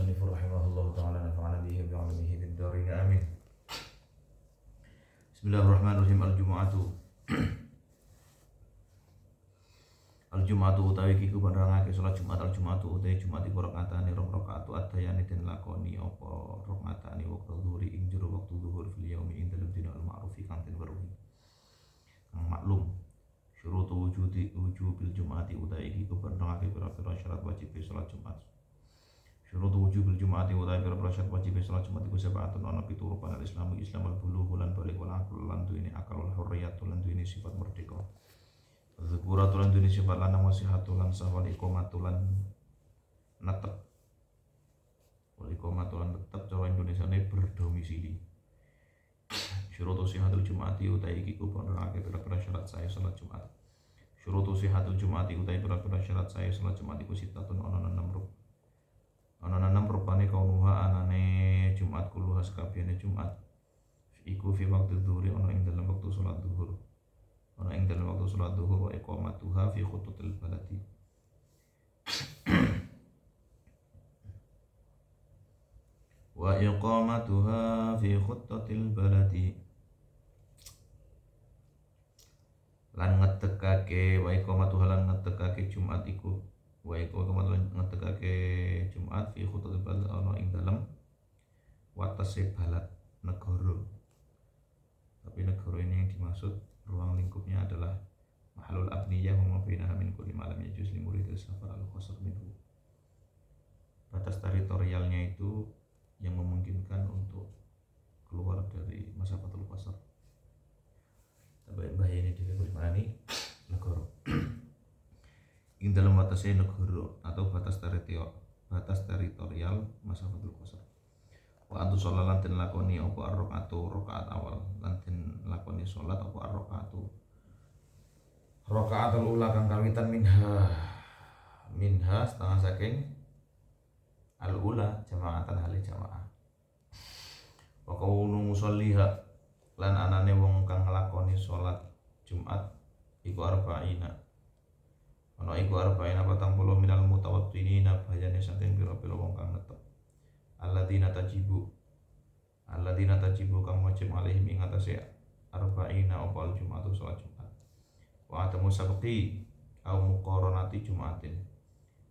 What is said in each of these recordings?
المصنف رحمه الله تعالى نفعنا به بعلمه في الدارين آمين. بسم الله الرحمن الرحيم. Al-Jum'atu utawi iki penerangake salat Jumat. Al-Jum'atu utawi Jumat iku rakaatane rong rakaat adayane den lakoni apa rakaatane wektu zuhur ing jero wektu zuhur fil yaumi ing dalem dina al-ma'ruf kang den weruhi kang maklum. Syurutu wujubil Jum'ati utawi iki penerangake pira-pira syarat wajib salat Jumat. Syurutu wujubil Jum'ati utawi pira-pira syarat wajib salat Jumat iku sabatun ana pitu rukun al-Islam al-bulugh lan balik wal aql lan duweni akal wal hurriyat lan duweni sifat merdeka. Dzukuratul dunia sifat lanang wasihatulan sahwal iqamatulan netep. Wal iqamatulan netep cara Indonesia ini berdomisili. Syurutu sihatul Jum'ati utai iki kupenake pira-pira syarat saya salat Jumat. Syurutu sihatul Jum'ati utai pira-pira syarat saya salat Jumat iku sitatun ana 6 rukun. Ana 6 rupane kaunuha anane Jumat kulluha sakabehane Jumat. Iku fi waqtu dhuhri ana ing dalam waktu salat zuhur. Ana ing dalem waktu salat zuhur wa iqamatuha fi khututil baladi. Wa iqamatuha fi khututil baladi. Lan ngetekake wa iqamatuha lan ngetekake Jumat iku wa iqamatuha lan ngetekake Jumat fi khututil baladi ana ing dalem watese balad negara. Tapi negara ini yang dimaksud ruang lingkupnya adalah mahalul abniyah wa mabinaha min kulli ma lam yajuz li muridil safar al-qasr minhu. Batas teritorialnya itu yang memungkinkan untuk keluar dari masafatul qasr. Bahaya ini dikatakan mana nih negara. Ing dalam batasnya negara atau batas teritorial masafatul qasr. Wa antu sholat lan den lakoni apa rakaat awal lan den lakoni sholat apa rakaatul ula kang kawitan minha setengah saking al ula jamaatan hali jamaah. Wa kaunu musalliha lan anane wong kang nglakoni sholat Jumat iku arba'ina. Ana iku arba'ina 40 minal mutawaddinina bayane saking pira-pira wong kang netep. Alladzina tajibu kang wajib alaihim ing atase arba'ina opal Jumatu salat Jumat. Wa adamu sabqi au muqaranati Jumatin.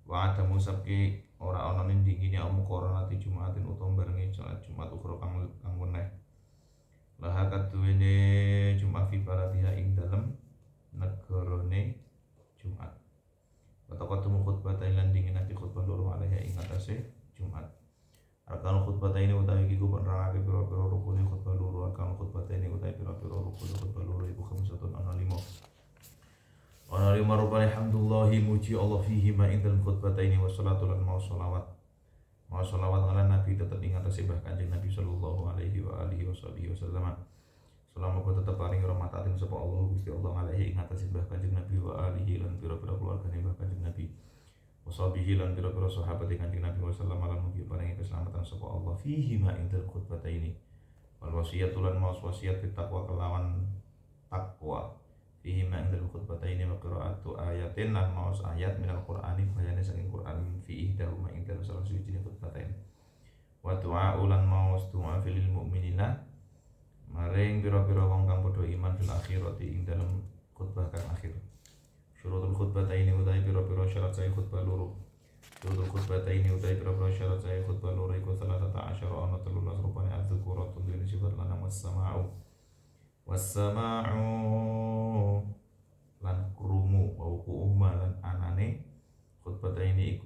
Wa adamu sabqi ora ana nindingine au muqaranati Jumatin utawa barengi salat Jumat ukhra kang weneh. Laha kaduwene Jumat fi baladiha ing dalem negarane Jumat. Wa taqaddamu khutbatain lan dinginake khutbah loro alaiha ing atase Jumat. Arkan khutbah ini utawi iki penerangake pira-pira rukune khutbah loro. Arkan khutbah ini utawi pira-pira rukune khutbah loro iku khamsatun ana 5. Ana 5 rupane hamdulillahi muji Allah fihi ma indal khutbah ini wassalatu lan mau sholawat. Mau sholawat ala Nabi tetep ing atase Mbah Kanjeng Nabi sallallahu alaihi wa alihi wasallam. Selama kau tetep paring rahmatatin sapa Allah Gusti Allah alaihi ing atase Mbah Kanjeng Nabi wa alihi lan pira-pira keluargane Mbah Kanjeng Nabi. Wasabihi lan pira-pira sahabat Kanjeng Nabi sallallahu alaihi wasallam paringi keselamatan sapa Allah fihi ma indal khutbataini wal wasiyatul lan maus wasiat taqwa kelawan takwa fihi ma indal khutbataini wa qiraatu ayatin lan maus ayat minal qur'ani bayane saking Qur'an fihi dahu ma indal salah suci khutbatain wa du'a lan maus du'a fil mukminina maring pira-pira wong kang padha iman fil akhirati ing dalem khutbah kang akhir. Syurutul khutbataini utai pira-pira syarat saya khutbah loro. Syurutul khutbataini utai pira-pira syarat saya khutbah loro iku 13 ana 13 rupane adzukuratul dene sifat lanang was-sama'u lan krungu wa wuqu'uhuma lan anane khutbataini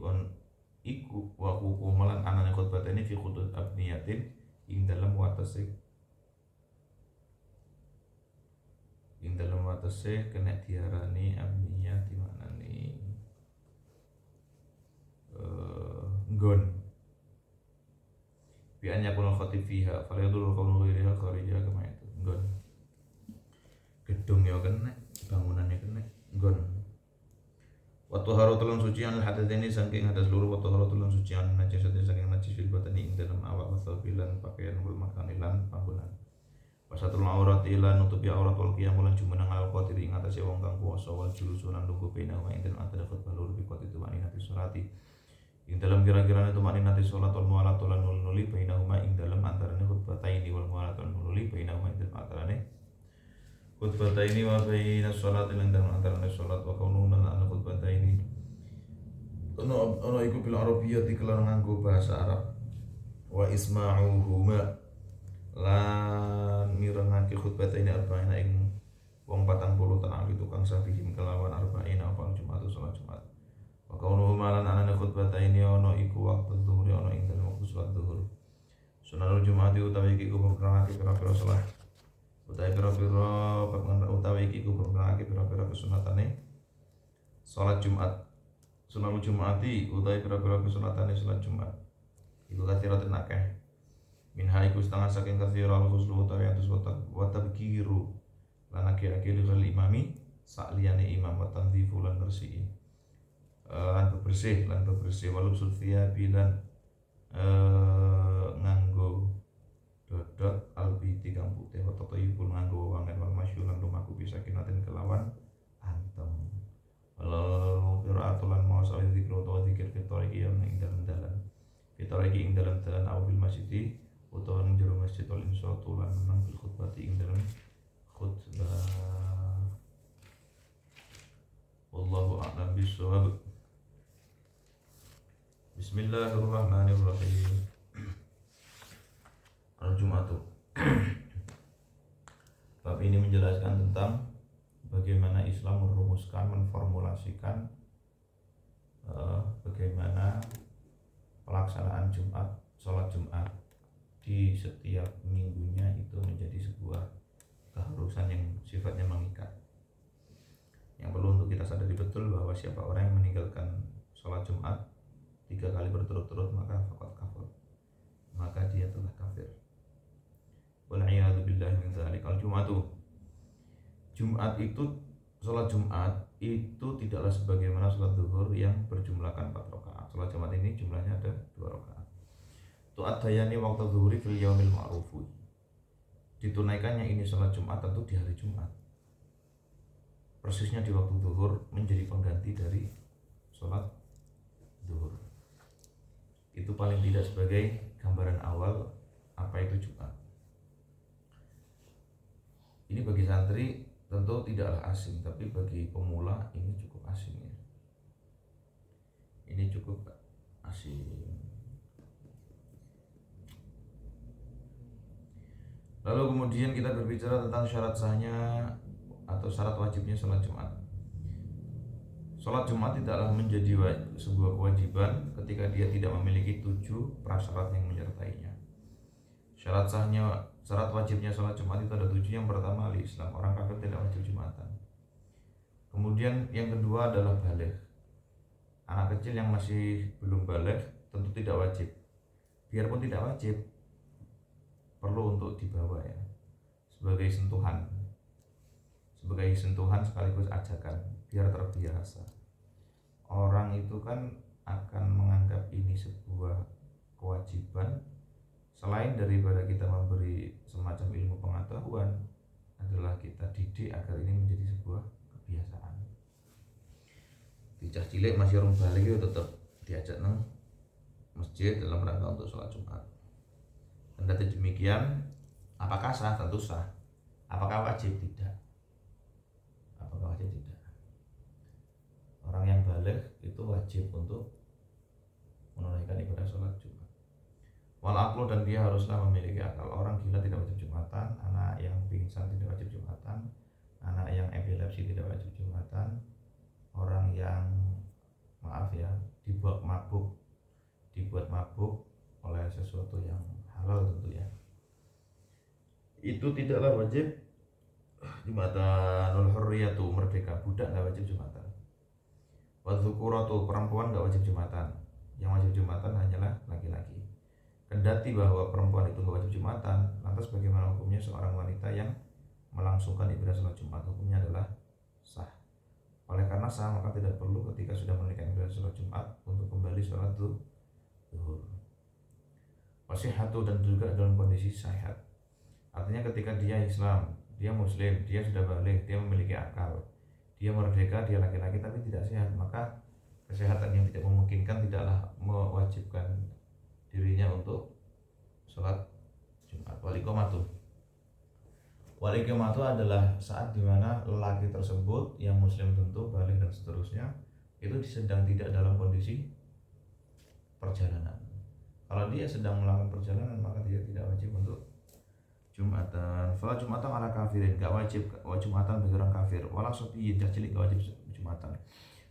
iku wa wuqu'uhuma lan anane khutbataini fi khutut abniyatin ing dalam watase kena diarani abniyah di mana nih nggon bi'an yakuna khatib fiha falyadul qawlu ghairiha kharijah kama itu nggon gedung ya kena bangunannya kena nggon wa taharatul sucian hadatsaini saking hadas loro wa taharatul sucian najasati saking najis fil batani ing dalam awak wasabilan pakaian wal makanilan panggonan. Wasatul aurat ila nutupi aurat wal qiyam lan jumeneng al qadir ing atase wong kang kuwasa wal julusunan lungguh pena wa ing antara khutbah loro bi qati tuwani nabi salati ing dalam kira-kira itu makni nanti sholat wal mu'alatul nuli bainahuma ing dalam antarane khutbataini wal mu'alatul nuli bainahuma ing dalam antarane khutbataini wa baina sholat ing dalam antarane sholat wa kaununa lan khutbataini ono iku bil arabiyyah dikelar nganggo bahasa Arab wa isma'uhuma lan mirengake khutbataini arba'ina ing wong 40 tanah itu kang sabihim kelawan arba'ina apa Jumat salat Jumat. Wa kaunuhu malan anane khutbataini ono iku waktu zuhur ono ing dalem waktu salat zuhur. Sunanul Jumat utawi iki ku perkaraake pira-pira salat. Utawi iki ku perkaraake pira-pira kesunatane salat Jumat. Sunanul Jumati utawi pira-pira kesunatane salat Jumat. Iku kathiratin akeh. Minha iku setengah saking kathiral khuslu utawi atus wa tabkiru lan akeh-akeh lil imami sakliyane imam wa tanzifu lan bersih lan bersih walau sulfiya bilan nganggo dodot albiti kang putih wa tatayibun nganggo wangen wal masyulan lumaku bisa kinaten kelawan antem walau qiraatul lan mawas al zikru wa zikir fitoriki yang ing dalan fitoriki ing dalan au bil masjid utawa ning jero masjid wal insatu lan nang bil khutbati ing dalam khutbah. Wallahu a'lam bishawab. Bismillahirrahmanirrahim. Al-Jum'atu. Bab ini menjelaskan tentang bagaimana Islam merumuskan, menformulasikan bagaimana pelaksanaan Jumat, sholat Jumat di setiap minggunya itu menjadi sebuah keharusan yang sifatnya mengikat. Yang perlu untuk kita sadari betul bahwa siapa orang yang meninggalkan sholat Jumat 3 kali berturut-turut maka faqad kafir, maka dia telah kafir. Wal'iyadu billahi min dzalik. Jumat itu, sholat Jumat itu tidaklah sebagaimana sholat zuhur yang berjumlahkan 4 rakaat. Sholat Jumat ini jumlahnya ada 2 rakaat. Tu'addayani waqta zuhuri fil yaumil ma'rufi. Ditunaikannya ini sholat Jumat tentu di hari Jumat, persisnya di waktu zuhur, menjadi pengganti dari sholat zuhur. Itu paling tidak sebagai gambaran awal apa itu Jumat. Ini bagi santri tentu tidaklah asing, tapi bagi pemula ini cukup asing ya. Ini cukup asing. Lalu kemudian kita berbicara tentang syarat sahnya atau syarat wajibnya sholat Jumat. Sholat Jumat tidaklah menjadi sebuah kewajiban ketika dia tidak memiliki 7 prasyarat yang menyertainya. Syarat wajibnya sholat Jumat itu ada 7. Yang pertama al-Islam, orang kafir tidak wajib Jumatan. Kemudian yang kedua adalah baligh. Anak kecil yang masih belum baligh tentu tidak wajib. Biarpun tidak wajib, perlu untuk dibawa ya, sebagai sentuhan sekaligus ajakan biar terbiasa. Orang itu kan akan menganggap ini sebuah kewajiban. Selain daripada kita memberi semacam ilmu pengetahuan, adalah kita didik agar ini menjadi sebuah kebiasaan. Bocah cilik masih orang balik itu tetap diajak nang masjid dalam rangka untuk sholat Jumat. Kendati demikian, apakah sah? Tentu sah. Apakah wajib? Tidak. Apakah wajib? Tidak. Orang yang baligh itu wajib untuk menunaikan ibadah sholat Jumat. Wal aqlu, dan dia haruslah memiliki akal. Orang gila tidak wajib Jumatan, anak yang pingsan tidak wajib Jumatan, anak yang epilepsi tidak wajib Jumatan, orang yang dibuat mabuk oleh sesuatu yang halal tentu ya, itu tidaklah wajib Jumatan. Wal hurriyatu, merdeka budak nggak wajib Jumatan. Wa dzukuratu, perempuan nggak wajib Jumatan. Yang wajib Jumatan hanyalah laki-laki. Kendati bahwa perempuan itu nggak wajib Jumatan, lantas bagaimana hukumnya seorang wanita yang melangsungkan ibadah sholat Jumat? Hukumnya adalah sah. Oleh karena sah, maka tidak perlu ketika sudah menunaikan ibadah sholat Jumat untuk kembali sholat zuhur. Wasihatu, dan juga dalam kondisi sehat. Artinya ketika dia Islam, dia Muslim, dia sudah balik, dia memiliki akal, dia merdeka, dia laki-laki tapi tidak sehat, maka kesehatan yang tidak memungkinkan tidaklah mewajibkan dirinya untuk sholat Jumat. Waliqomatu adalah saat dimana lelaki tersebut yang muslim tentu, balik dan seterusnya, itu sedang tidak dalam kondisi perjalanan. Kalau dia sedang melakukan perjalanan maka dia tidak wajib untuk Jumatan. Fala Jumatan ala kafirin, gak wajib Jumatan bagi orang kafir. Wala sopiyin, cilik gak wajib Jumatan.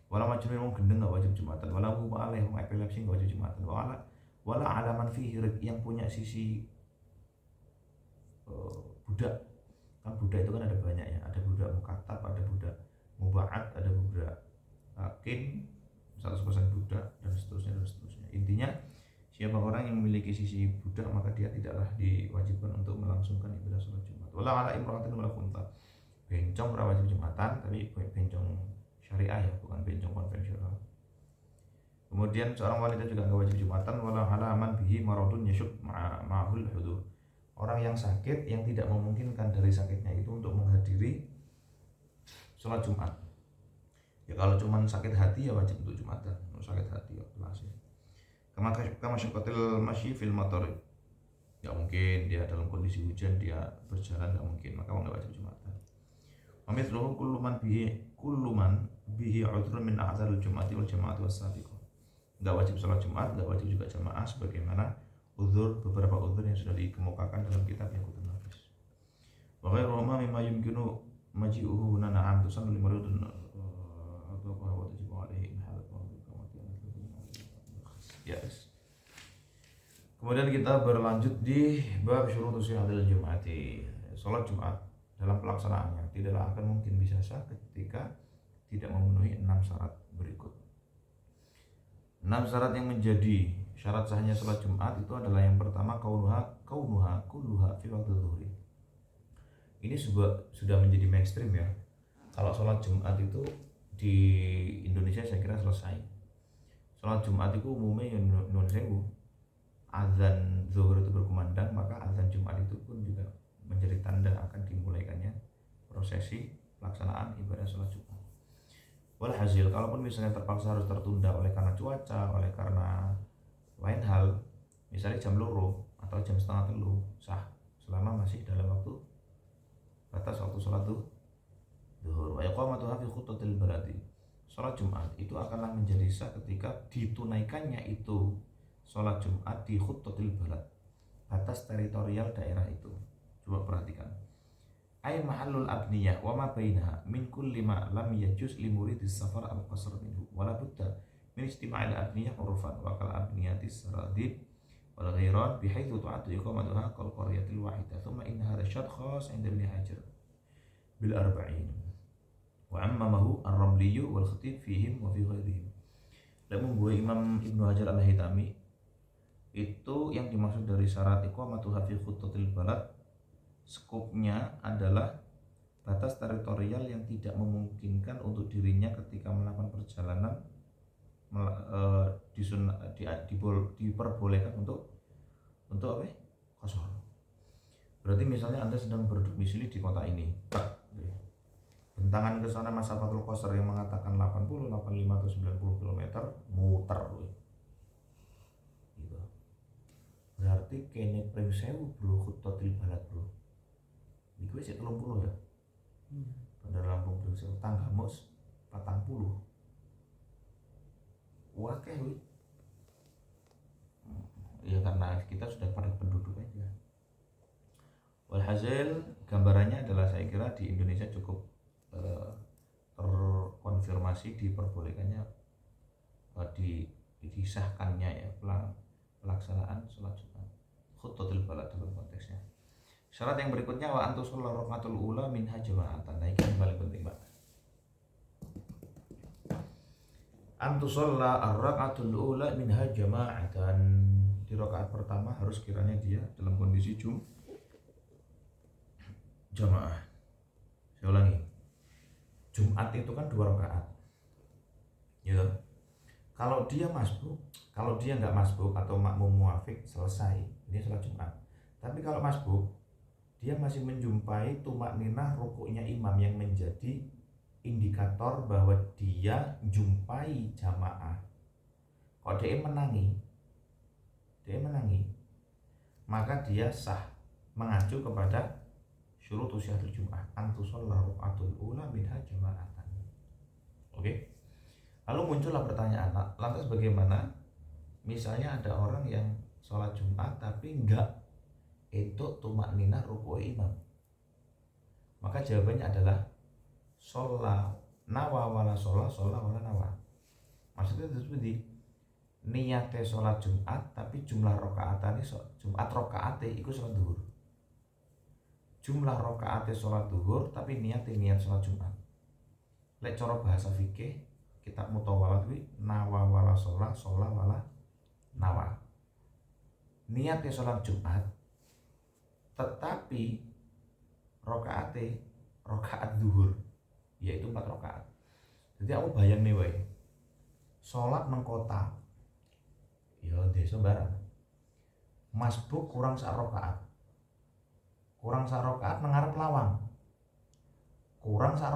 Wala majnun wong gendeng gak wajib Jumatan. Wala huma alaih wong epilepsi gak wajib Jumatan. Wala alaman fihi yang punya sisi budak. Kan budak itu kan ada banyak ya, ada budak mukatab, ada budak mubaad, ada budak akin, 100% budak dan seterusnya dan seterusnya. Intinya siapa orang yang memiliki sisi budak maka dia tidaklah diwajibkan untuk melangsungkan ibadah sholat Jumat. Wala ala imra'atin wala kunta. Bencong ora wajib Jumatan, tapi bencong syariah ya, bukan bencong konvensional. Kemudian seorang wanita juga enggak wajib Jumatan. Wala ala man bihi maradun yashub ma'ahul hudur. Orang yang sakit yang tidak memungkinkan dari sakitnya itu untuk menghadiri sholat Jumat. Ya kalau cuma sakit hati ya wajib untuk Jumatan. Kalau sakit hati ya jelas ya. Kama syaqatil masyi fil matar. Ya mungkin dia dalam kondisi hujan dia berjalan enggak mungkin, maka enggak wajib Jumatan. Wa mithluhu kullu man bihi udhrun min a'dzaril jum'ati wal jama'ati was sabiqah. Enggak wajib sholat Jumat, enggak wajib juga jamaah sebagaimana beberapa uzur yang sudah dikemukakan dalam kitab Yaqutul Nafis. Wa ghairu ma mimma yumkinu maji'uhu na'am tusannu limaridun atau bahwa tajibu alaihi halat wa yes. Kemudian kita berlanjut di bab syurutus sihhatil jum'ati. Salat Jumat dalam pelaksanaannya tidaklah akan mungkin bisa sah ketika tidak memenuhi 6 syarat berikut. 6 syarat yang menjadi syarat sahnya sholat Jumat itu adalah yang pertama kaunuha kulluha fi waqti dhuhri. Ini sudah menjadi mainstream ya. Kalau sholat Jumat itu di Indonesia saya kira selesai. Sholat Jumat itu umumnya yang Indonesia itu azan zuhur itu berkumandang, maka azan Jumat itu pun juga menjadi tanda akan dimulaikannya prosesi pelaksanaan ibadah sholat Jumat. Walhasil, kalaupun misalnya terpaksa harus tertunda oleh karena cuaca, oleh karena lain hal, misalnya jam 2 atau jam setengah 3 sah selama masih dalam waktu batas waktu sholat zuhur. Wa iqamatuha fi khutbatil baladi. Sholat Jumat itu akanlah menjadi sah ketika ditunaikannya itu sholat Jumat di khutbatil balad, batas teritorial daerah itu. Coba perhatikan. Ay mahallul abniyah wa ma bainaha min kulli ma lam yajuz li muridis safar al qasr minhu wala budda min istima'il abniyah urfan wa kal abniyatis saradib wal ghairan bihaitsu tu'addu iqamatuha kal qaryatil wahidah thumma inna hadha syad khas 'inda Ibn Hajar bil arba'in wa ammamahu ar-Ramli wal Khatib fihim wa fi ghairihim. Lamun buah Imam Ibnu Hajar al-Haytami itu yang dimaksud dari syarat iqamatuha fi khutatil balad, skopnya adalah batas teritorial yang tidak memungkinkan untuk dirinya ketika melakukan perjalanan diperbolehkan untuk apa? Qasar. Berarti misalnya Anda sedang berdomisili di kota ini, bentangan ke sana masafatul qasar yang mengatakan 80, 85 atau 90 km muter gitu. Berarti kene pring 1000 bro, khutatil balad bro. Iku wis 30 ya. Bandar Lampung pring 1000 Tanggamus 40. Wakeh wih. Ya karena kita sudah padat penduduk aja. Walhasil gambarannya adalah saya kira di Indonesia cukup terkonfirmasi diperbolehkannya disahkannya ya pelaksanaan sholat Jumat khutbatul balad dalam konteksnya. Syarat yang berikutnya wa antu sholat rakatul ula minha jama'atan. Nah ini yang paling penting Pak. Antu sholat rakatul ula minha jama'atan. Di rakaat pertama harus kiranya dia dalam kondisi jamaah. Saya ulangi. Jumat itu kan 2 rakaat. Ya. Kalau dia masbuk, kalau dia nggak masbuk atau makmum muafik selesai, ini sholat Jumat. Tapi kalau masbuk, dia masih menjumpai tumak ninah rukuknya imam yang menjadi indikator bahwa dia jumpai jamaah. Kalau dia menangi, maka dia sah mengacu kepada syurutu syihatul jum'ah antusalla raq'atul ula minha jama'atan. Oke. Lalu muncullah pertanyaan, lantas bagaimana misalnya ada orang yang sholat Jumat tapi enggak itu tumakninah ruku' imam? Maka jawabannya adalah sholat nawa wala sholat wala nawa. Maksudnya itu seperti niatnya sholat Jumat tapi jumlah rokaatnya Jumat rokaatnya itu sholat duhur. Jumlah rokaatnya sholat duhur tapi niat sholat Jumat. Lek cara bahasa fikih kitab mutawalat kuwi nawa wala sholat wala nawa. Niatnya sholat Jumat tetapi rokaat duhur yaitu 4 rokaat. Jadi aku bayang nih wae sholat nang kota ya desa barang masbuk kurang sak rokaat nang ngarep lawang kurang sak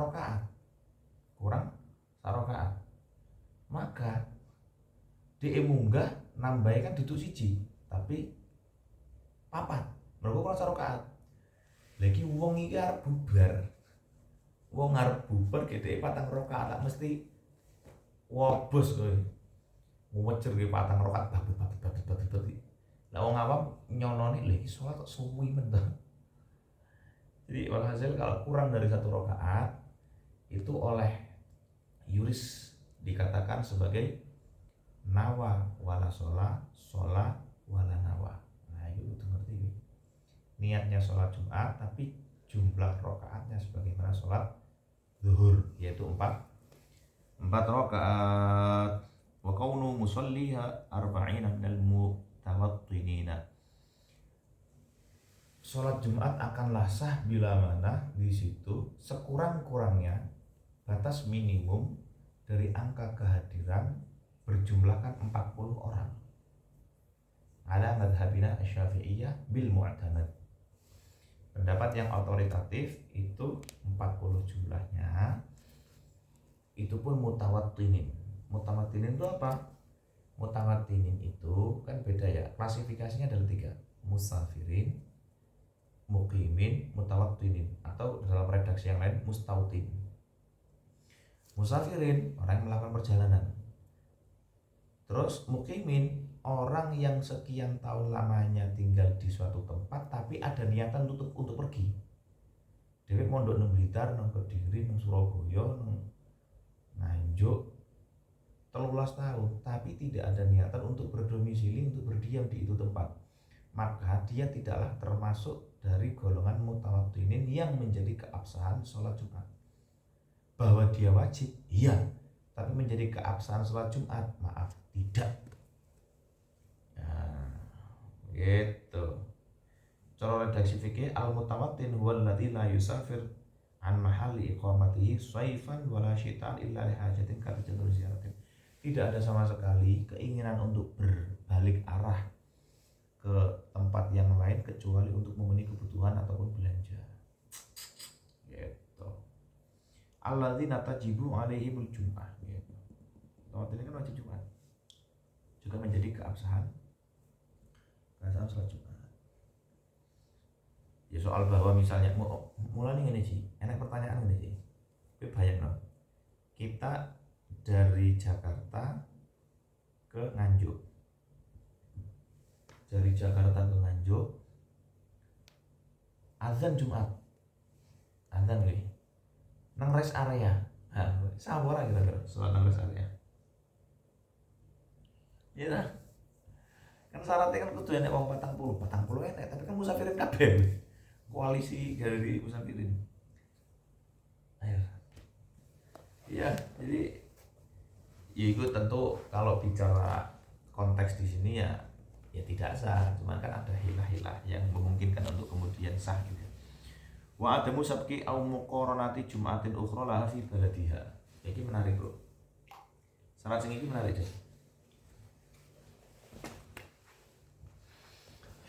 rokaat maka dia munggah nambahi kan duduk siji tapi papat mergo kurang sak rokaat. Lagi wong iki arep bubar gede patang rokaat tak mesti wobos kowe ngecer ke patang rokaat babet. Lah wong awam nyonone lha iki salat kok suwi men to. Jadi walhasil kalau kurang dari 1 rokaat itu oleh yuris dikatakan sebagai nawa wala sholat wala nawa. Nah itu ngerti. Niatnya sholat Jumat tapi jumlah rokaatnya sebagaimana sholat zuhur yaitu 4 rokaat. Wa kaunu musalliha arba'ina minal mutawattinina. Sholat Jumat akanlah sah bila mana di situ sekurang-kurangnya batas minimum dari angka kehadiran berjumlahkan 40 orang. Ala madhabina asy-syafi'iyah bil mu'tamad. Pendapat yang otoritatif itu 40 jumlahnya. Itu pun mutawattinin. Mutawattinin itu apa? Mutawattinin itu kan beda ya. Klasifikasinya ada 3. Musafirin, muqimin, mutawattinin, atau dalam redaksi yang lain mustautin. Musafirin orang yang melakukan perjalanan. Terus muqimin orang yang sekian tahun lamanya tinggal di suatu tempat tapi ada niatan untuk pergi. Dewe mondok nang Blitar, nang Kediri, nang Surabaya, nang Nganjuk 13 tahun tapi tidak ada niatan untuk berdomisili, untuk berdiam di itu tempat. Maka dia tidaklah termasuk dari golongan mutawattinin yang menjadi keabsahan sholat Jumat. Bahwa dia wajib, iya, tapi menjadi keabsahan sholat Jumat, maaf, tidak. Nah, gitu. Cara redaksi fikih al-mutawattin huwa alladzi la yusafir an mahalli iqamatihi shaifan wala syitan illa li hajatin katajadur ziyaratin. Tidak ada sama sekali keinginan untuk berbalik arah ke tempat yang lain kecuali untuk memenuhi kebutuhan ataupun belanja. Gitu. Alladzina tajibu alaihimul jum'ah. Gitu. Tempat ini kan wajib Jumat. Juga menjadi keabsahan sholat Jumat. Ya soal bahwa misalnya mulai ngene sih, enak pertanyaan ngene sih. Kowe bayangno. Kita dari Jakarta ke Nganjuk. Dari Jakarta ke Nganjuk azan Jumat. Azan kuwi. Nang rest area. Nah, sabar kira-kira salat nang rest area. Iya dah. Kan syaratnya kan kudu enek wong 40 enek, tapi kan musafirin kabeh. Koalisi dari musafirin. Ayo. Iya, jadi ya itu tentu kalau bicara konteks di sini ya tidak sah, cuman kan ada hilah-hilah yang memungkinkan untuk kemudian sah gitu. Wa adamu sabqi au muqaranati jum'atin ukhra laha fi baladiha. Iki menarik, Bro. Syarat sing iki menarik, deh.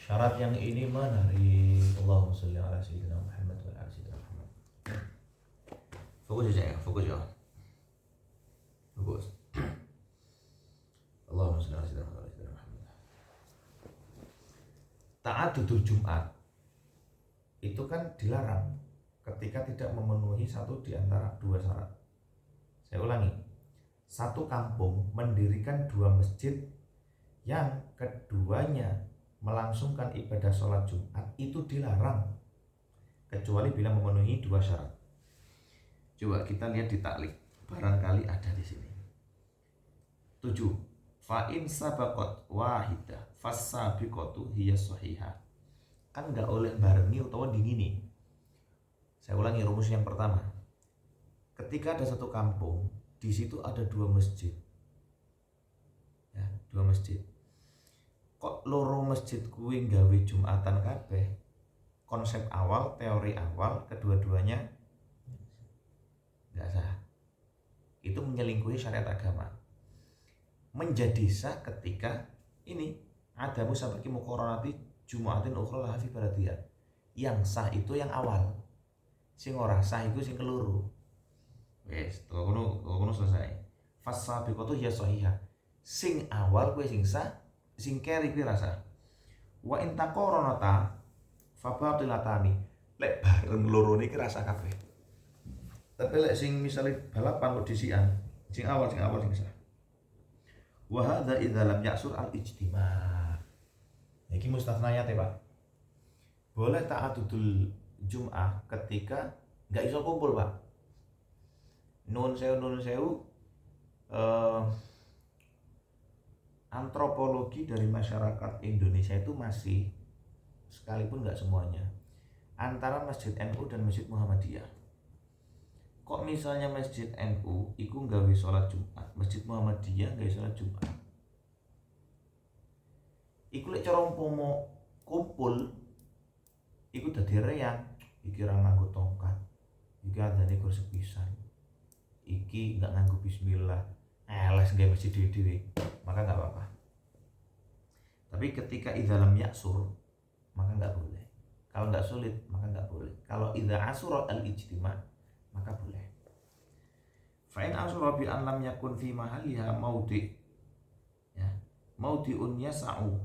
Syarat yang ini menarik. Allahumma sholli ala sayyidina Muhammad wa ala sayyidina Muhammad. Fokus ya, fokus ya. Fokus. Allahumma shalli ala sayyidina Muhammad. Ta'addudul Jumat itu kan dilarang ketika tidak memenuhi satu di antara dua syarat. Saya ulangi, satu kampung mendirikan dua masjid yang keduanya melangsungkan ibadah sholat Jumat itu dilarang kecuali bila memenuhi dua syarat. Coba kita lihat di taklik, barangkali ada di sini. 7. Fa in sabaqat wahidah fasabiqatu hiya shahihah. Kan enggak oleh barengi utawa dingini. Saya ulangi rumus yang pertama. Ketika ada satu kampung, di situ ada dua masjid. Ya, dua masjid. Kok loro masjid kuwi gawe Jumatan kabeh? Konsep awal, teori awal, kedua-duanya enggak sah. Itu menyelingkuhi syariat agama. Menjadi sah ketika ini ada musabaki muqaranati Jumatin ukhra laha fi baladiyah. Yang sah itu yang awal. Sing ora sah iku sing keluru. Wes, kono selesai. Fasabiqatu ya shahihah. Sing awal kuwi sing sah, sing keri kuwi rasa. Wa in taqaranata fa batilatani. Lek bareng loro niki rasa kabeh. Tapi lek sing misale balapan kok disian, sing awal sing sah. Wa hadza idza lam ya'sur al-ijtima'. Iki mustathnayat ya, Pak. Boleh ta'addudul Jum'ah ketika enggak iso kumpul, Pak. Nun sewu antropologi dari masyarakat Indonesia itu masih, sekalipun enggak semuanya, antara Masjid NU dan Masjid Muhammadiyah. Kok misalnya Masjid NU iku nggawe sholat Jumat, Masjid Muhammadiyah nggawe sholat Jumat. Iku lek cara umpama kumpul iku dadi reyang, iki ra nganggo tongkat. Iki adane kur sepisan. Iki enggak nganggo bismillah. Les nggawe masjid dhewe-dhewe, maka enggak apa-apa. Tapi ketika idza lam ya'sur, maka enggak boleh. Kalau enggak sulit, maka enggak boleh. Kalau idza asura al-ijtima', maka boleh. Fa'in asura bi an lam yakun fi mahaliha maudi, ya, maudiun yas'u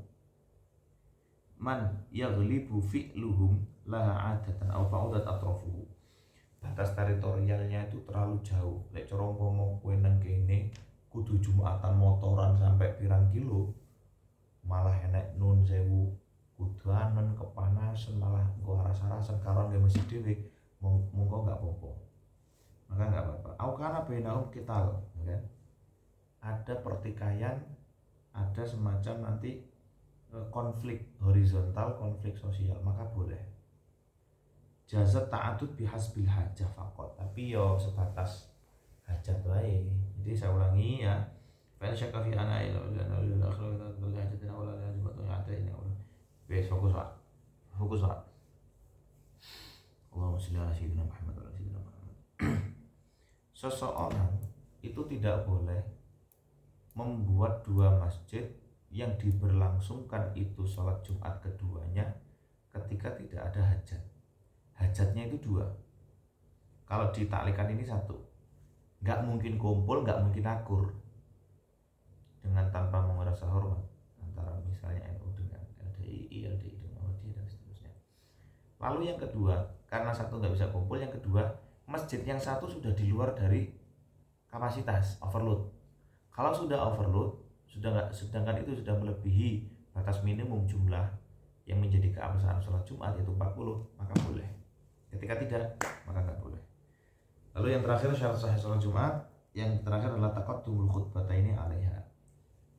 man yaghlibu fi'luhum laha 'adatan aw fa'udat atrafuhu. Batas teritorialnya itu terlalu jauh. Lek cara umpama kowe nang kene kudu Jumatan motoran sampai pirang kilo, malah enek nun sewu kudanan kepanasan, malah engko aras-arasan karo nggih masjid dhewe, monggo enggak apa-apa. Maka enggak apa-apa. Au kana bainahum qital, ya kan? Ada pertikaian, ada semacam nanti konflik horizontal, konflik sosial, maka boleh. Jazat ta'adud bihasbil hajah faqat, tapi yo sebatas hajat wae. Jadi saya ulangi ya. Fa syakka fi ana ila akhir bil hajatina wala la jumatu ya'tina wala. Wes fokus, Pak. Fokus, Pak. Allahumma shalli ala sayyidina Muhammad wa ala sayyidina Muhammad. Seseorang itu tidak boleh membuat dua masjid yang diberlangsungkan itu sholat Jumat keduanya ketika tidak ada hajat. Hajatnya itu dua. Kalau ditaklikan ini satu, nggak mungkin kumpul, nggak mungkin akur dengan tanpa menguras hormat antara misalnya NU dengan LDII, LDI dengan Muhammadiyah dan seterusnya. Lalu yang kedua, karena satu nggak bisa kumpul, yang kedua masjid yang satu sudah di luar dari kapasitas, overload. Kalau sudah overload, sedangkan itu sudah melebihi batas minimum jumlah yang menjadi keabsahan sholat Jumat yaitu 40, maka boleh. Ketika tidak, maka nggak boleh. Lalu yang terakhir syarat sahih sholat Jumat, yang terakhir adalah taqaddumul khutbataini 'alaiha.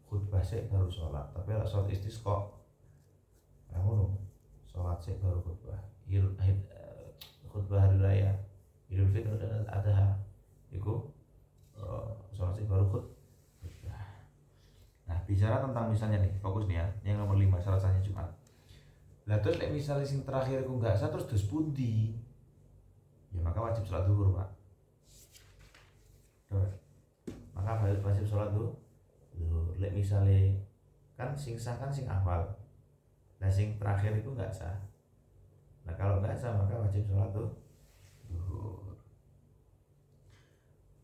Khutbah sik baru sholat, tapi kalau sholat istisqa ngono, sholat sik baru khutbah. Khutbah hari raya Idul Fitri dan Adha itu sholat sik baru khutbah. Nah, bicara tentang misalnya nih, fokus nih ya, yang nomor 5 syarat sahnya Jumat. Lah terus lek misalnya sing terakhir aku enggak sah terus dos pundi? Ya maka wajib sholat zuhur, Pak. Maka wajib sholat zuhur. Lek misalnya kan sing sah kan sing awal. Nah sing terakhir itu enggak sah. Nah kalau enggak sah maka wajib sholat zuhur.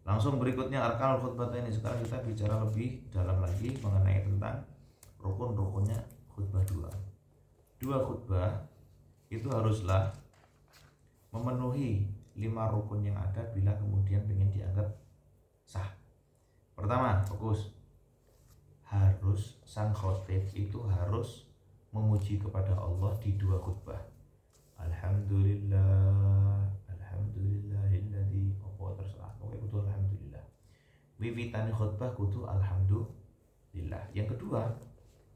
Langsung berikutnya arkanul khutbah ini. Sekarang kita bicara lebih dalam lagi mengenai tentang rukun-rukunnya khutbah dua. Dua khutbah itu haruslah memenuhi 5 rukun yang ada bila kemudian ingin dianggap sah. Pertama, fokus. Harus sang khotib itu harus memuji kepada Allah di dua khutbah. Alhamdulillah, alhamdulillahilladzi, apa terserah. Pokoknya kudu alhamdulillah. Wiwitane khutbah kudu alhamdulillah. Yang kedua,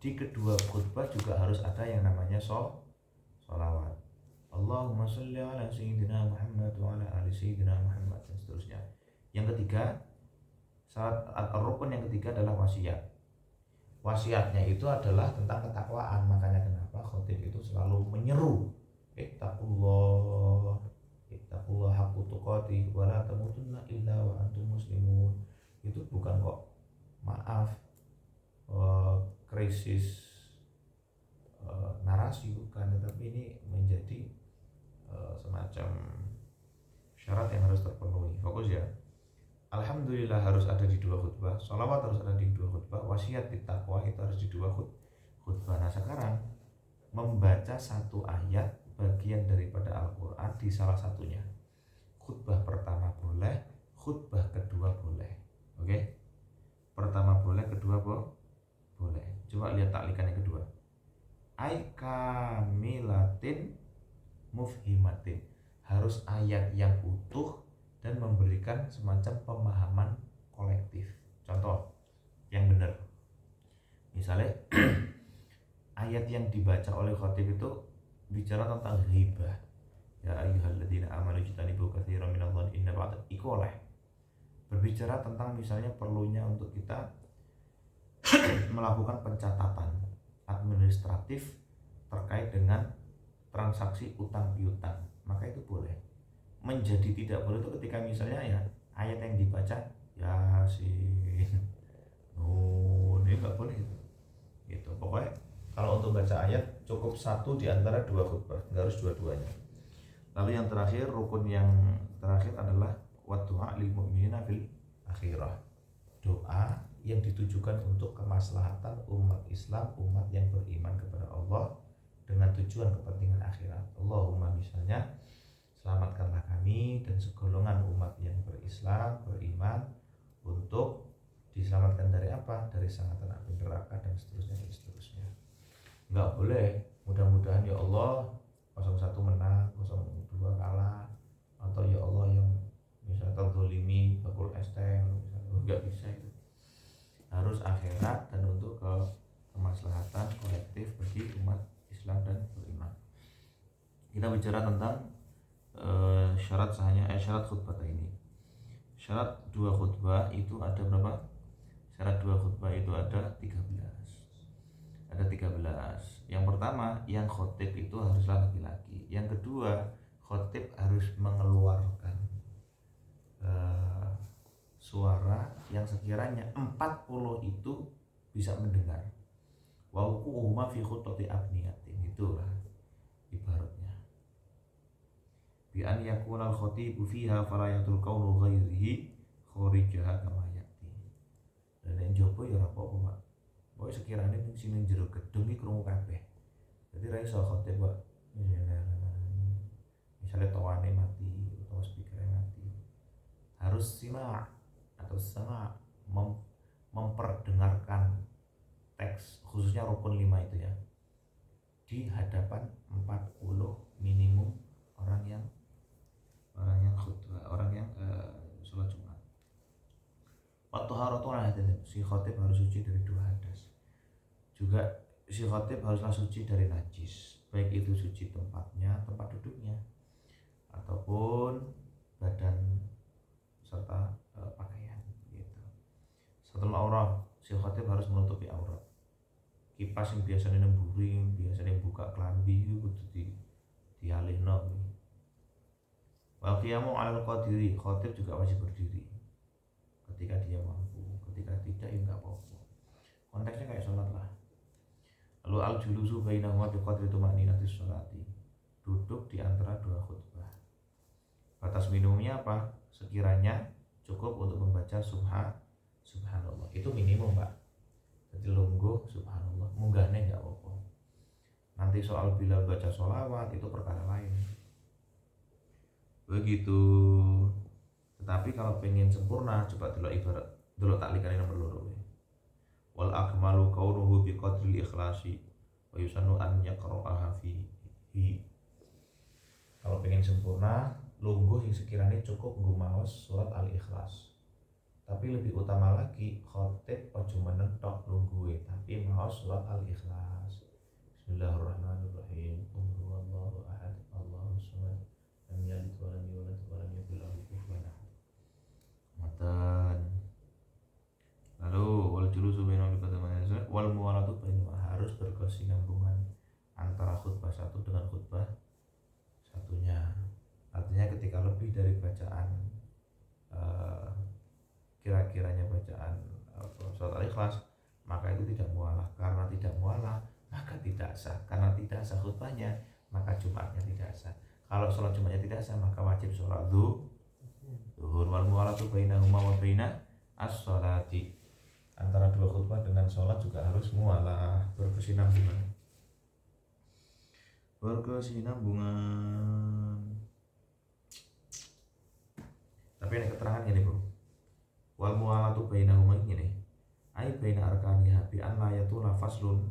di kedua khutbah juga harus ada yang namanya sholawat. Allahumma sholli ala sayyidina Muhammad wa ala ali sayyidina Muhammad dan seterusnya. Yang ketiga, syarat rukun yang ketiga adalah wasiat. Wasiatnya itu adalah tentang ketakwaan. Makanya kenapa khotib itu selalu menyeru ittaqullah haqqa tuqatih wa la tamutunna illa wa antum muslimun. Itu bukan kok maaf krisis narasi, bukan, tetapi ini menjadi semacam syarat yang harus terpenuhi. Fokus ya. Alhamdulillah harus ada di dua khutbah, sholawat harus ada di dua khutbah, wasiat di takwa itu harus di dua khutbah. Nah sekarang membaca satu ayat bagian daripada Al-Quran di salah satunya. Khutbah pertama boleh, khutbah kedua boleh. Oke? Pertama boleh, kedua boleh. Coba lihat taklikan yang kedua. Ai kamilatin mufhimatin. Harus ayat yang utuh dan memberikan semacam pemahaman kolektif. Contoh yang benar. Misalnya ayat yang dibaca oleh khatib itu bicara tentang ghibah. Ya ayyuhalladzina amanu jtanibu katsiran minadh-dhanni inna ba'da iku oleh. Berbicara tentang misalnya perlunya untuk kita melakukan pencatatan administratif terkait dengan transaksi utang piutang, maka itu boleh. Menjadi tidak boleh itu ketika misalnya ya ayat yang dibaca Yasin, Nun, ini nggak boleh gitu. Pokoknya kalau untuk baca ayat cukup satu di antara dua khutbah, nggak harus dua-duanya. Lalu yang terakhir, rukun yang terakhir adalah waddu'a lil mu'minina fil akhirah. Doa yang ditujukan untuk kemaslahatan umat Islam, umat yang beriman kepada Allah dengan tujuan kepentingan akhirat. Allahumma misalnya selamatkanlah kami dan segolongan umat yang berislam, beriman untuk diselamatkan dari apa? Dari sangatan api neraka dan seterusnya dan seterusnya. Enggak boleh mudah-mudahan ya Allah 01 menang, 02 kalah, atau ya Allah yang misalnya terzolimi bakul esteng, enggak bisa itu. Harus akhirat dan untuk kemaslahatan kolektif bagi umat Islam dan beriman. Kita bicara tentang syarat sahnya syarat khutbah ini. Syarat dua khutbah itu ada berapa? Syarat dua khutbah itu ada 13. Ada 13. Yang pertama, yang khotib itu haruslah laki-laki. Yang kedua, khotib harus mengeluarkan suara yang sekiranya 40 itu bisa mendengar. Wa uquhuma fi khutati abniyatin, itulah ibaratnya. Bi an yakuna al-khatibu fiha fala yatul qawlu ghairihi kharijaha kama yati. Dan yang jopo ya ora apa-apa, Pak. Pokoke sekiranya ning sing jero gedung iki krungu kabeh. Dadi ra iso khotib, Pak. Misalnya tawane mati atau speakernya mati. Harus simak atau sama memperdengarkan teks, khususnya rukun 5 itu ya, di hadapan 40 minimum orang yang khutbah, orang yang sholat Jumat. Waktu haratun si khotib harus suci dari 2 hadas. Juga si khotib haruslah suci dari najis, baik itu suci tempatnya, tempat duduknya, ataupun badan serta pakaian gitu. Setelah aurat, si khotib harus menutupi aurat. Kipas yang biasanya nemburing, biasanya buka kelambi itu kudu dialihno. Wal qiyamu 'alal qadiri, khotib juga wajib berdiri ketika dia mampu, ketika tidak ya enggak apa-apa. Konteksnya kayak sholat lah. Lalu al-julusu bainahuma bi qadri tumaninatis sholati, duduk di antara 2 khutbah. Batas minimumnya apa? Sekiranya cukup untuk membaca subhanallah. Itu minimum, Pak. Jadi lungguh subhanallah, munggahnya nggak apa-apa. Nanti soal bila baca sholawat itu perkara lain. Begitu. Tetapi kalau pengen sempurna, coba dulu ibarat dulu taklikane nomor loro. Wal akmalu kaunuhu biqadril ikhlasi wa yusannu an yaqra'aha fihi. Kalau pengen sempurna, lungguh yang sekiranya cukup ngumaos surat Al-Ikhlas. Tapi lebih utama lagi khotib ojo menentok lungguhe, tapi maos surat Al-Ikhlas. Bismillahirrahmanirrahim. Qul huwallahu ahad, Allahus samad, lam yalid wa lam yulad wa lam yakul lahu kufuwan ahad. Matan. Lalu wal julusu baina wal muwalatu baina, harus berkesinambungan antara khutbah satu dengan khutbah satunya. Artinya ketika lebih dari bacaan kira-kiranya bacaan surat Al-Ikhlas, maka itu tidak mualah. Karena tidak mualah, maka tidak sah. Karena tidak sah khutbahnya, maka Jumatnya tidak sah. Kalau sholat Jumatnya tidak sah, maka wajib sholat zuhur. Wal muwalatu bainahuma wa baina as-sholati. Antara dua khutbah dengan sholat juga harus mualah, berkesinambungan. Tapi ada keterangan ini, Bro. Wal muwalatu bainahuma ini ai baina arkaniha bi an la yatula faslun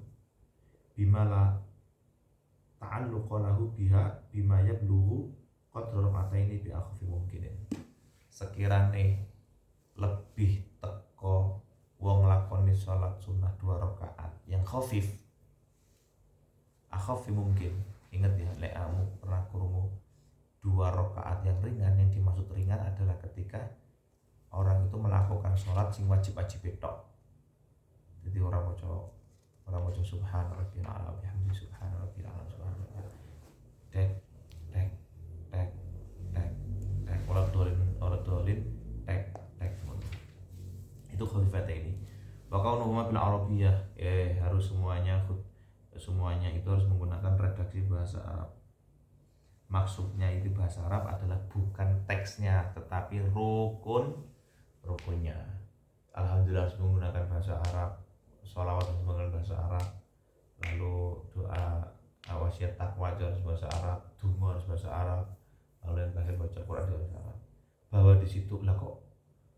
bima la ta'alluqa lahu biha bima yablughu qadra rak'ataini bi akhfi mungkin. Sekirane lebih teko wong lakoni sholat sunnah 2 rakaat yang khafif, akhfi mungkin. Ingat ya, le'amu pernah krungu 2 rakaat yang ringan. Yang dimaksud ringan adalah ketika orang itu melakukan sholat sing wajib-wajib tok. Jadi orang maca subhan rabbiyal a'la bihamdi subhan rabbiyal a'la subhan rabbiyal tek tek tek tek tek ora dolin tek tek. Itu khafifat ini. Bakal nuhuma bil arabiyah, harus semuanya itu harus menggunakan redaksi bahasa Arab. Maksudnya itu bahasa Arab adalah bukan teksnya, tetapi rukunnya. Alhamdulillah harus menggunakan bahasa Arab, sholawat harus menggunakan bahasa Arab, lalu doa wasiat takwa harus bahasa Arab, dungo harus bahasa Arab, lalu yang kasih baca Quran harus bahasa Arab. Bahwa di situ lah kok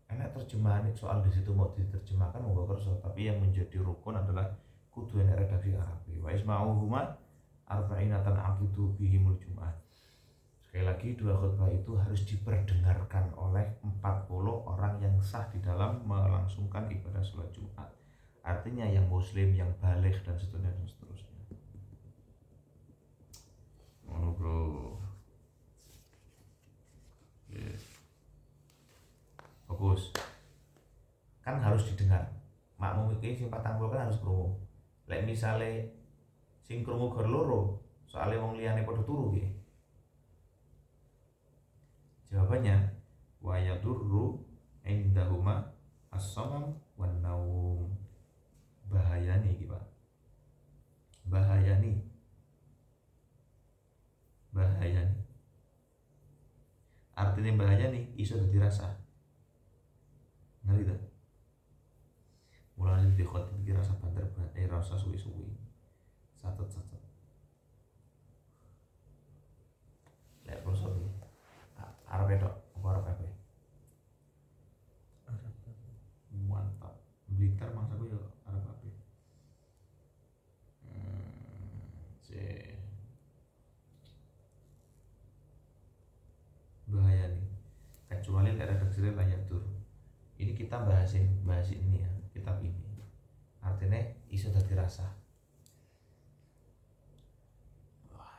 enak terjemahan soal di situ mau diterjemahkan mau kerso, tapi yang menjadi rukun adalah kudu enak redaksi Arab. Wa isma'uhuma arba'inatan aqidu bihimul jum'ah. Sekali lagi, 2 khutbah itu harus diperdengarkan oleh 40 orang yang sah di dalam melangsungkan ibadah sholat Jumat. Artinya yang muslim, yang baligh dan seterusnya. Bro. Fokus. Kan harus didengar. Makmum iki sing 40 kan harus krungu. Lek misale sing krungu gor loro, soalnya wong liyane padha turu nggih. Jawabannya wa yadurru indahuma as-samam wan naum. Bahayani iki, Pak. Bahayani. Artinya bahayani iso dadi rasa. Ngerti ta? Mulane di khotib iki rasa banter rasa suwi-suwi. Satet. Lek proso iki. Arab itu, apa Arab apa? Mantap. Blitar mangsaku ya Arab apa? Bahaya nih. Kecuali lek redaksinya layak tur. Ini kita bahas ini ya, kitab ini. Artinya iso dadi rasa.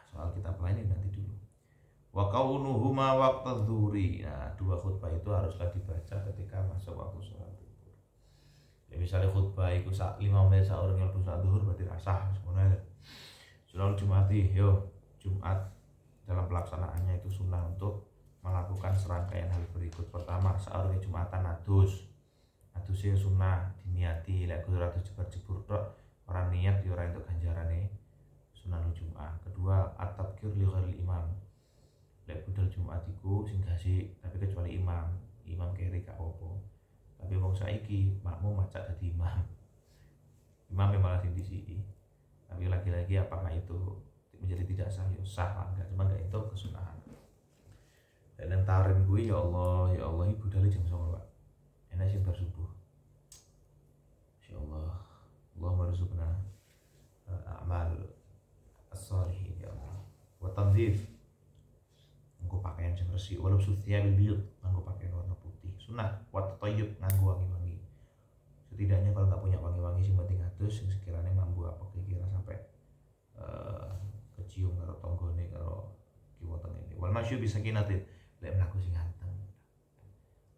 Soal kitab lain ini nanti dulu. Wa kaunuhuma waqta dzuhri. Nah, 2 khutbah itu haruslah dibaca ketika masuk waktu sholat zuhur. Ya misalnya khutbah itu 5 menit saurunge waktu sholat zuhur berarti rasah sebenarnya. Sholat Jumati, Jumat dalam pelaksanaannya itu sunnah untuk melakukan serangkaian hal berikut. Pertama, saurunge Jumatan adusnya sunnah diniati, lek kudu ratus jebur tok orang niat ya ora entuk ganjarane sunnah Jumat. Kedua, at-tabkir li ghairil imam. Lek budal Jumat iku sing gasi tapi kecuali imam imam kiri gak apa-apa. Tapi wong saiki makmum macak dadi imam malah sing disiki. Tapi lagi-lagi apakah itu menjadi tidak sah? Ya sah lah, enggak, cuma enggak itu kesunahan. Dan tarim gue ya Allah ibu dari jam 09.00 Pak. Enak sih bersubuh. Insyaallah Allah merzuqna amal as-salihin ya Allah. Wa tanzif. Nggo pakaian sing resik, walau suthiya bil biyut, nggo pakaian warna putih. Sunah wa tatayyub, nganggo wangi-wangi. Setidaknya kalau nggak punya wangi-wangi sing penting adus sing sekiranya mampu apa kira sampai kecium karo tonggone karo kiwa tengene. Wal masyu bisa kinatin lek mlaku sing anteng.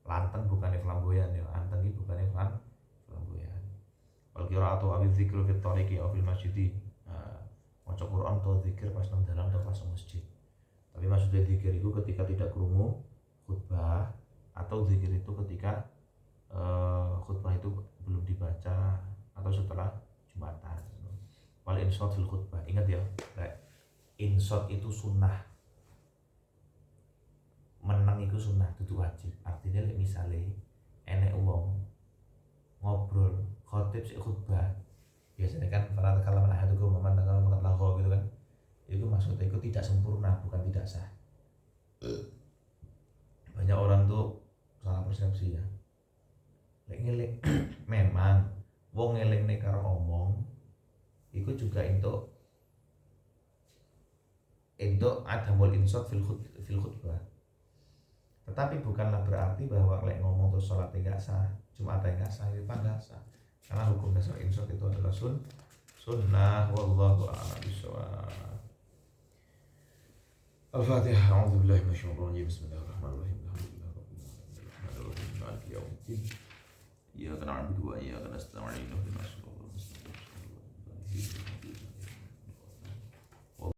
Lanteng bukannya flamboyan ya, anteng iki bukannya flamboyan. Wal qira'atu awi dzikru fit tariqi aw fil masjid. Maca Quran atau zikir pas nang dalam atau pas masjid. Tapi maksudnya zikir itu ketika tidak krungu khutbah, atau zikir itu ketika khutbah itu belum dibaca atau setelah Jumatan. Wal insot fil khutbah. Ingat ya, insot itu sunnah. Menang itu sunnah, itu wajib. Artinya misalnya enek wong ngobrol khotib sik khutbah, biasanya kan para kalaman ahadukum memandangkan makan lagu gitu kan, itu maksudnya itu tidak sempurna, bukan tidak sah. Banyak orang tuh salah persepsi ya. Lek ngelek memang wong ngelekne karo omong iku juga itu adamul insot fil khutbah. Tetapi bukanlah berarti bahwa lek ngomong terus sholat enggak sah, Jumat enggak sah, itu enggak sah. Karena hukum dasar insot itu adalah sunnah. Wallahu a'lam bishawab. Al-Fatihah. A'udzubillahi minasyaitonir rajim. Bismillahirrahmanirrahim. Alhamdulillahirabbil alamin. Maliki yaumiddin. Iyyaka na'budu wa iyyaka nasta'in. Ihdinas siratal mustaqim.